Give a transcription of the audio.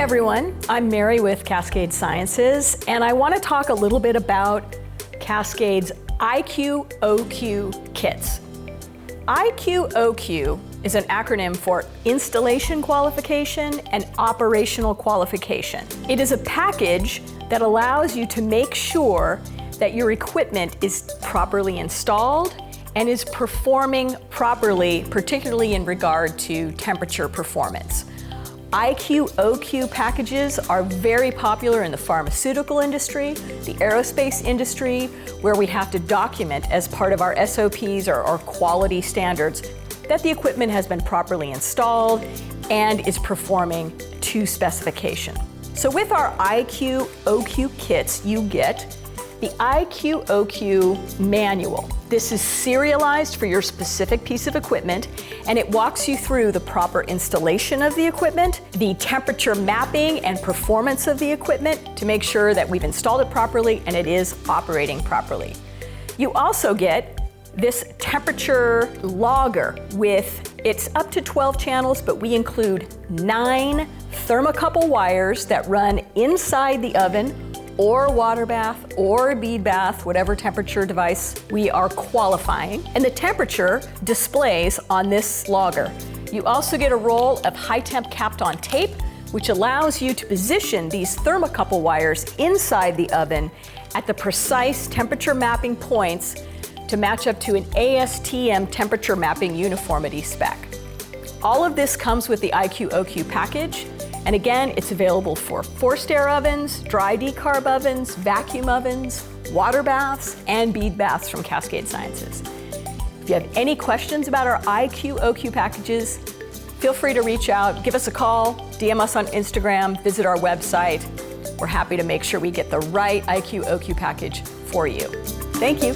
everyone, I'm Mary with Cascade Sciences, and I want to talk a little bit about Cascade's IQOQ kits. IQOQ is an acronym for Installation Qualification and Operational Qualification. It is a package that allows you to make sure that your equipment is properly installed and is performing properly, particularly in regard to temperature performance. IQOQ packages are very popular in the pharmaceutical industry, the aerospace industry, where we have to document as part of our SOPs or quality standards that the equipment has been properly installed and is performing to specification. So with our IQOQ kits, you get the IQOQ manual. This is serialized for your specific piece of equipment, and it walks you through the proper installation of the equipment, the temperature mapping and performance of the equipment to make sure that we've installed it properly and it is operating properly. You also get this temperature logger with, it's up to 12 channels, but we include 9 thermocouple wires that run inside the oven or water bath or bead bath, whatever temperature device we are qualifying. And the temperature displays on this logger. You also get a roll of high temp capped on tape, which allows you to position these thermocouple wires inside the oven at the precise temperature mapping points to match up to an ASTM temperature mapping uniformity spec. All of this comes with the IQOQ package. And again, it's available for forced air ovens, dry decarb ovens, vacuum ovens, water baths, and bead baths from Cascade Sciences. If you have any questions about our IQOQ packages, feel free to reach out, give us a call, DM us on Instagram, visit our website. We're happy to make sure we get the right IQOQ package for you. Thank you.